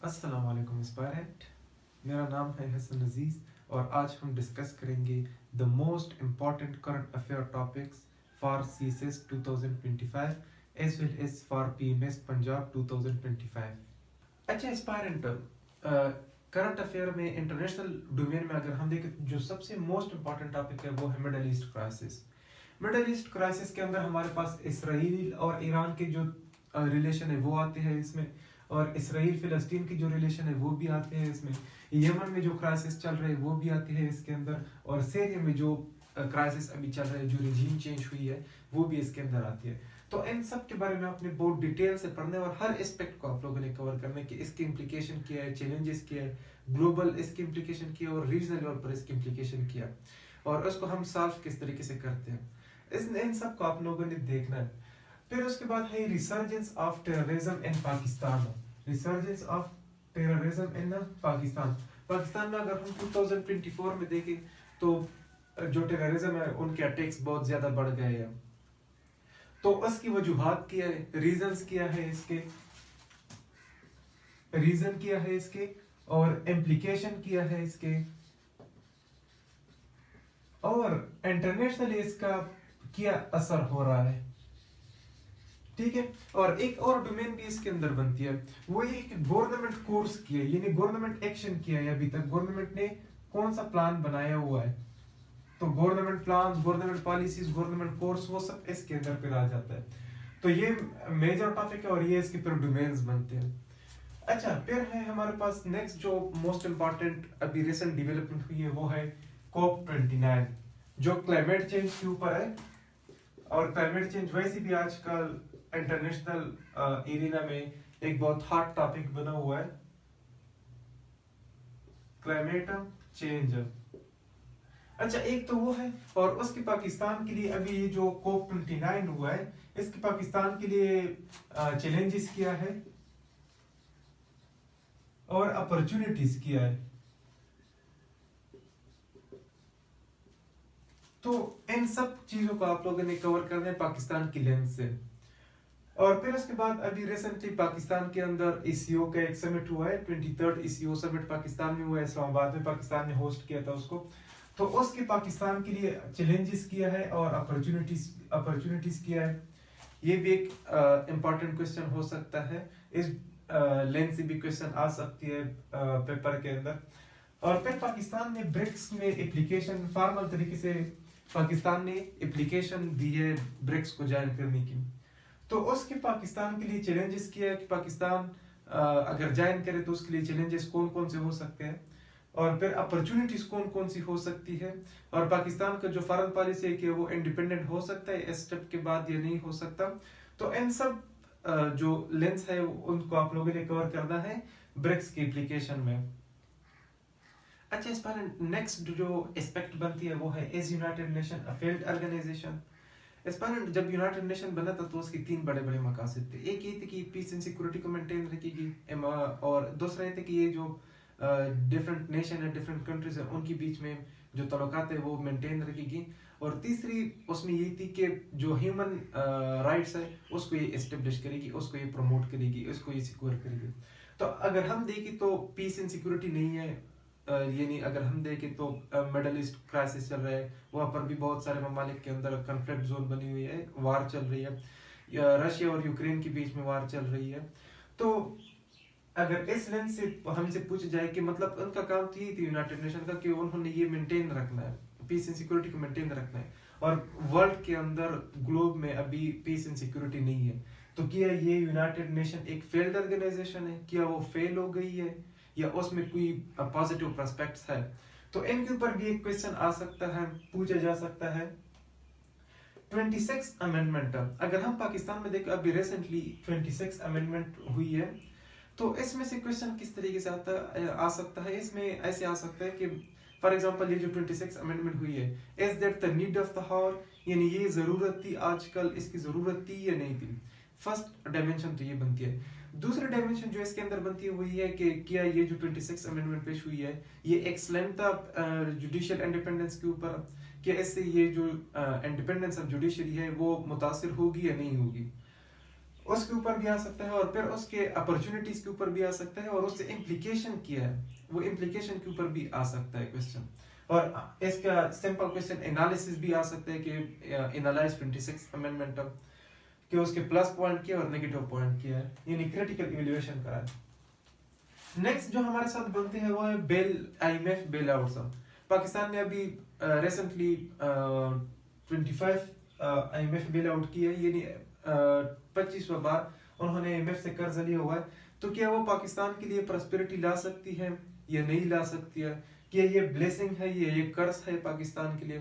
अस्सलाम वालेकुम एस्पायरेंट, मेरा नाम है हसन अजीज़ और आज हम डिस्कस करेंगे the most important current affair topics for CSS 2025 as well as for PMS Punjab 2025। अच्छा एस्पायरेंट, करंट अफेयर में इंटरनेशनल डोमेन में अगर हम देखें जो सबसे मोस्ट इम्पॉर्टेंट टॉपिक है वो है middle east crisis. Middle east crisis के अंदर हमारे पास इसराइल और ईरान के जो रिलेशन है वो आते हैं इसमें, और इसराइल फिलिस्तीन की जो रिलेशन है वो भी आते हैं इसमें, यमन में जो क्राइसिस चल रहे हैं वो भी आती है इसके अंदर, और सीरिया में जो क्राइसिस अभी चल रहा है, जो रिजीम चेंज हुई है वो भी इसके अंदर आती है। तो इन सब के बारे में आपने बहुत डिटेल से पढ़ना है और हर एस्पेक्ट को आप लोगों ने कवर करना है कि इसकी इम्प्लीकेशन क्या है, चैलेंजेस क्या है, ग्लोबल इसकी इम्प्लीकेशन क्या है और रीजनल लेवल पर इसकी इम्प्लीकेशन क्या है, और उसको हम सॉल्व किस तरीके से करते हैं। इन सब को आप लोगों ने देखना है। फिर उसके बाद है resurgence of terrorism in Pakistan. Resurgence of terrorism in Pakistan. Pakistan में अगर हम 2024 में देखें तो जो टेररिज्म है उनके अटैक्स बहुत ज्यादा बढ़ गए हैं। तो उसकी वजूहात क्या है, रीजंस क्या है इसके, रीजन क्या है इसके, और इम्प्लीकेशन क्या है इसके, और इंटरनेशनली इसका क्या असर हो रहा है। ठीक है, और एक और डोमेन भी इसके अंदर बनती है, वो ये कि गवर्नमेंट कोर्स किया है, यानी गवर्नमेंट एक्शन किया है, अभी तक गवर्नमेंट ने कौन सा प्लान बनाया हुआ है। तो government plan, government policies, government course, वो सब इसके अंदर फिर आ जाता है। तो ये मेजर टॉपिक है और ये इसके फिर डोमेन्स बनते हैं। अच्छा, फिर है हमारे पास नेक्स्ट जो मोस्ट इम्पॉर्टेंट अभी रिसेंट डेवलपमेंट हुई है वो है COP29, जो क्लाइमेट चेंज के ऊपर है। और क्लाइमेट चेंज वैसे भी आजकल इंटरनेशनल एरिना में एक बहुत हॉट टॉपिक बना हुआ है, क्लाइमेट चेंज। अच्छा, एक तो वो है, और उसके पाकिस्तान के लिए अभी ये जो COP29 हुआ है इसके पाकिस्तान के लिए चैलेंजेस क्या है और अपॉर्चुनिटीज क्या है। तो इन सब चीजों को आप लोगों ने कवर करना है पाकिस्तान की लेंस से। और फिर उसके बाद अभी रिसेंटली पाकिस्तान के अंदर ECO का एक समिट हुआ है, 23rd ECO समिट पाकिस्तान में हुआ है, इस्लामाबाद में पाकिस्तान ने होस्ट किया था उसको। तो उसके पाकिस्तान के लिए चैलेंजेस किया है और अपॉर्चुनिटीज किया है। ये भी एक इम्पॉर्टेंट क्वेश्चन हो सकता है, इस लेंस से भी क्वेश्चन आ सकती है पेपर के अंदर। और फिर पाकिस्तान ने ब्रिक्स में एप्लीकेशन, फॉर्मल तरीके से पाकिस्तान ने एप्लीकेशन दी है ब्रिक्स को ज्वाइन करने की। तो उसके पाकिस्तान के लिए चैलेंजेस किया है कि पाकिस्तान अगर ज्वाइन करे तो उसके लिए चैलेंजेस कौन कौन से हो सकते हैं, और फिर अपॉर्चुनिटीज कौन कौन सी हो सकती है, और पाकिस्तान का जो फॉरेन पॉलिसी है कि वो इंडिपेंडेंट हो सकता है इस स्टेप के बाद या नहीं हो सकता। तो इन सब जो लेंस है उनको आप लोगों ने कवर करना है ब्रिक्स की एप्लीकेशन में। अच्छा, इस पर नेक्स्ट जो एस्पेक्ट बनती है वो है is United Nation a failed organisation. इस पर जब यूनाइटेड नेशन बना था तो उसके तीन बड़े बड़े मकासद थे। एक ये थे कि पीस एंड सिक्योरिटी को मेंटेन रखेगी, और दूसरा ये थे कि ये जो डिफरेंट नेशन है, डिफरेंट कंट्रीज है, उनके बीच में जो तल्लुकात है वो मेंटेन रखेगी, और तीसरी उसमें ये थी कि जो ह्यूमन राइट्स है उसको ये एस्टेब्लिश करेगी, उसको ये प्रमोट करेगी, उसको ये सिक्योर करेगी। तो अगर हम देखें तो पीस एंड सिक्योरिटी नहीं है, यानी अगर हम देखें तो मिडल ईस्ट क्राइसिस चल रहा है, वहाँ पर भी बहुत सारे ममालिक के अंदर कन्फ्लिक्ट जोन बनी हुई है, वार चल रही है, रशिया और यूक्रेन के बीच में वार चल रही है। तो अगर इस लेंस से हमसे पूछा जाए कि मतलब उनका काम तो यही थी यूनाइटेड नेशन का कि उन्होंने ये मेंटेन रखना है, पीस एंड सिक्योरिटी को मेंटेन रखना है, और वर्ल्ड के अंदर ग्लोब में अभी पीस एंड सिक्योरिटी नहीं है। तो क्या ये यूनाइटेड नेशन एक फेल्ड ऑर्गेनाइजेशन है, क्या वो फेल हो गई है, या उसमें कोई पॉजिटिव प्रोस्पेक्ट्स है। तो इनके ऊपर भी एक क्वेश्चन आ सकता है, पूछा जा सकता है। 26 अमेंडमेंट, अगर हम पाकिस्तान में देखें अभी रिसेंटली 26 अमेंडमेंट हुई है, तो इसमें से क्वेश्चन किस तरीके से आ सकता है। इसमें ऐसे आ सकता है कि फॉर एग्जांपल ये जो 26 अमेंडमेंट हुई है, is that the need of the hour, यानी ये जरूरत थी, आजकल इसकी जरूरत थी या नहीं थी। फर्स्ट डायमेंशन तो ये बनती है। दूसरी डायमेंशन जो इसके अंदर बनती है वो ये है कि क्या ये जो 26 अमेंडमेंट पेश हुई है ये एक्सलेंट था जुडिशियल इंडिपेंडेंस के ऊपर, क्या इससे ये जो इंडिपेंडेंस ऑफ जुडिशरी है वो मुतासिर होगी या नहीं होगी। उसके ऊपर भी आ सकता है, और फिर उसके अपॉर्चुनिटीज के ऊपर भी आ सकता है, और उससे इम्प्लीकेशन क्या है वो इम्प्लीकेशन के ऊपर भी आ सकता है क्वेश्चन। और इसका सिंपल क्वेश्चन एनालिसिस भी आ सकता है कि एनालाइज 26 अमेंडमेंट कि उसके प्लस पॉइंट क्या और नेगेटिव पॉइंट क्या है, यानी क्रिटिकल इवैल्यूएशन का है। नेक्स्ट जो हमारे साथ बनते हैं वो है IMF बेल आउट। पाकिस्तान ने अभी रिसेंटली 25 IMF बेल आउट की है, यानी 25वां बार उन्होंने IMF से कर्ज लिया हुआ है। तो क्या वो पाकिस्तान के लिए प्रॉस्पेरिटी ला सकती है या नहीं ला सकती है, क्या ये ब्लेसिंग है, ये कर्ज है पाकिस्तान के लिए,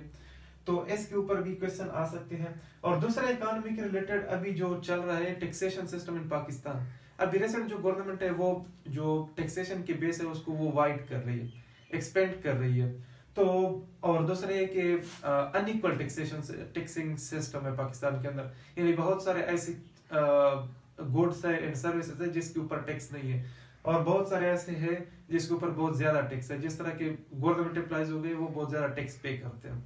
तो इसके ऊपर भी क्वेश्चन आ सकते हैं। और दूसरा इकोनॉमी के रिलेटेड अभी जो चल रहा है टैक्सेशन सिस्टम इन पाकिस्तान, अभी रिसेंट जो गवर्नमेंट है वो जो टैक्सेशन के बेस है उसको वो वाइड कर रही है, एक्सपेंड कर रही है। तो और दूसरा है कि अनइक्वल टैक्सिंग सिस्टम है पाकिस्तान के अंदर, यानी बहुत सारे ऐसे गुड्स है एंड सर्विसेज है जिसके ऊपर टैक्स नहीं है, और बहुत सारे ऐसे हैं जिसके ऊपर बहुत ज्यादा टैक्स है। जिस तरह के गवर्नमेंट एम्प्लॉइज हो गए वो बहुत ज्यादा टैक्स पे करते हैं।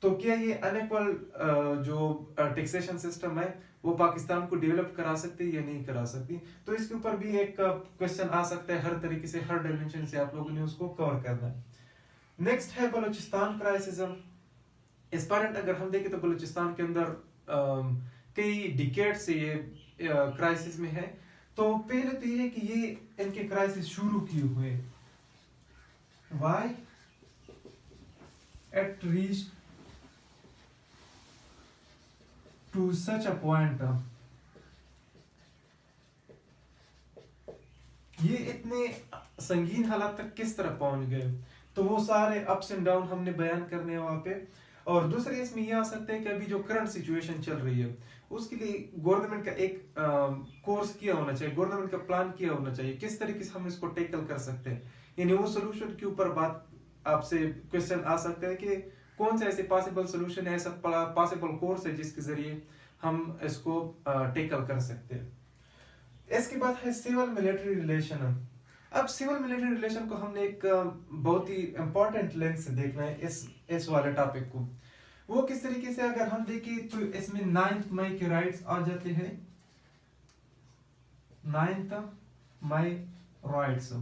तो क्या ये अनइक्वल जो टैक्सेशन सिस्टम है वो पाकिस्तान को डेवलप करा सकती है या नहीं करा सकती, तो इसके ऊपर भी एक क्वेश्चन आ सकता है। हर तरीके से हर डायमेंशन से आप लोगों ने उसको कवर करना है। नेक्स्ट है बलूचिस्तान क्राइसिस। इस पर अगर हम देखें तो बलूचिस्तान के अंदर कई डिकेड से ये क्राइसिस में है। तो पहले तो ये कि ये इनके क्राइसिस शुरू किए हुए, why it reached to such a point, ये इतने संगीन हालात तक किस तरह पहुंच गए, तो वो सारे अप्स एंड डाउन हमने बयान करने हैं वहां पे। और दूसरे इसमें यह आ सकता है कि अभी जो करंट सिचुएशन चल रही है उसके लिए गवर्नमेंट का एक कोर्स किया होना चाहिए, गवर्नमेंट का प्लान किया होना चाहिए, किस तरीके से हम इसको टेकल कर सकते हैं, यानी वो सोल्यूशन के ऊपर बात आपसे क्वेश्चन आ सकता है कि कौन सा ऐसे पॉसिबल सोल्यूशन है, ऐसा पॉसिबल कोर्स है जिसके जरिए हम इसको टेकल कर सकते हैं। इसके बाद है सिविल मिलिट्री रिलेशन। अब सिविल मिलिट्री रिलेशन को हमने एक बहुत ही इंपॉर्टेंट लेंस से देखना है इस वाले टॉपिक को। वो किस तरीके से अगर हम देखें तो इसमें 9 मई के राइट्स आ जाते हैं, 9 मई राइट्स।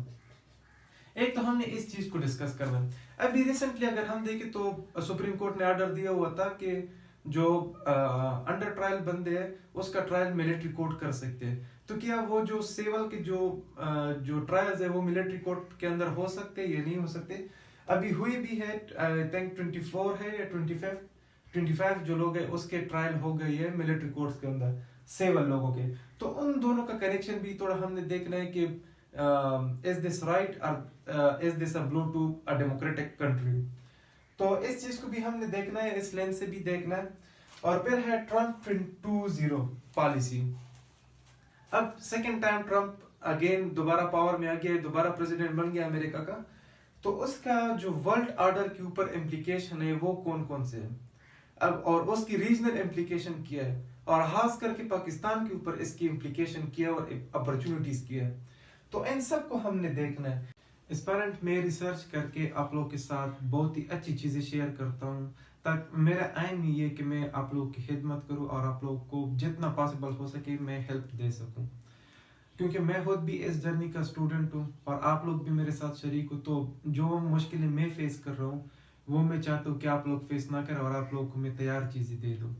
एक तो हमने इस चीज को डिस्कस करना है। अभी रिसेंटली अगर हम देखें तो सुप्रीम कोर्ट ने ऑर्डर दिया हुआ था कि जो अंडर ट्रायल बंदे हैं उसका ट्रायल मिलिट्री कोर्ट कर सकते हैं। तो क्या वो जो सिविल के जो ट्रायल्स है वो मिलिट्री कोर्ट के अंदर हो सकते हैं या नहीं हो सकते। अभी हुई भी है, आई थिंक 24 है या 25 जो लोग हैं उसके ट्रायल हो गई है मिलिट्री कोर्ट्स के अंदर सिविल लोगों के। तो उन दोनों का कनेक्शन भी थोड़ा हमने देखना है कि इज दिस राइट और is this a blow to a democratic country. तो इस चीज को भी हमने देखना है, इस लेंस से भी देखना है। और फिर है ट्रम्प 2.0 पॉलिसी। अब सेकेंड टाइम ट्रम्प अगेन दोबारा पावर में आ गया, दोबारा प्रेसिडेंट बन गया अमेरिका का। तो उसका जो वर्ल्ड ऑर्डर के ऊपर इम्प्लीकेशन है वो कौन कौन से है, अब और उसकी रीजनल इम्प्लीकेशन क्या है, और खास करके पाकिस्तान के ऊपर इसकी इम्प्लीकेशन क्या और अपॉर्चुनिटीज क्या है। तो इन सब को हमने देखना है। एस्पायरेंट में रिसर्च करके आप लोग के साथ बहुत ही अच्छी चीज़ें शेयर करता हूँ, ताकि मेरा एम ये कि मैं आप लोग की खिदमत करूँ और आप लोग को जितना पॉसिबल हो सके मैं हेल्प दे सकूँ, क्योंकि मैं खुद भी इस जर्नी का स्टूडेंट हूँ और आप लोग भी मेरे साथ शरीक हो। तो जो मुश्किलें मैं फेस कर रहा हूँ वो मैं चाहता हूँ कि आप लोग फेस ना करें और आप लोग को मैं तैयार चीज़ें दे दूँ।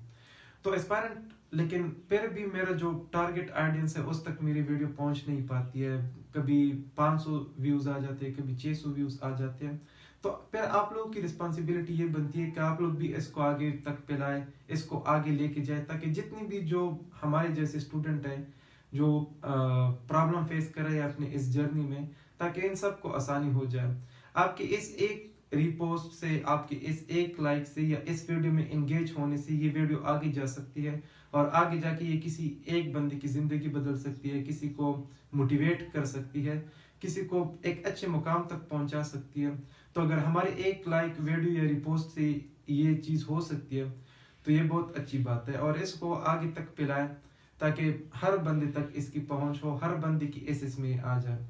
तो एस्पायरेंट, लेकिन फिर भी मेरा जो टारगेट ऑडियंस है उस तक मेरी वीडियो पहुंच नहीं पाती है। कभी 500 व्यूज आ जाते हैं, कभी 600 व्यूज आ जाते हैं। तो फिर आप लोगों की रिस्पॉन्सिबिलिटी ये बनती है कि आप लोग भी इसको आगे तक फैलाएं, इसको आगे लेके जाए, ताकि जितनी भी जो हमारे जैसे स्टूडेंट हैं जो प्रॉब्लम फेस कर रहे हैं अपने इस जर्नी में, ताकि इन सब को आसानी हो जाए। आपके इस एक रिपोस्ट से, आपके इस एक लाइक से या इस वीडियो में एंगेज होने से ये वीडियो आगे जा सकती है और आगे जाके ये किसी एक बंदे की जिंदगी बदल सकती है, किसी को मोटिवेट कर सकती है, किसी को एक अच्छे मुकाम तक पहुंचा सकती है। तो अगर हमारे एक लाइक वीडियो या रिपोस्ट से ये चीज़ हो सकती है तो ये बहुत अच्छी बात है, और इसको आगे तक फैलाएं ताकि हर बंदे तक इसकी पहुंच हो, हर बंदे की इसमें आ जाए।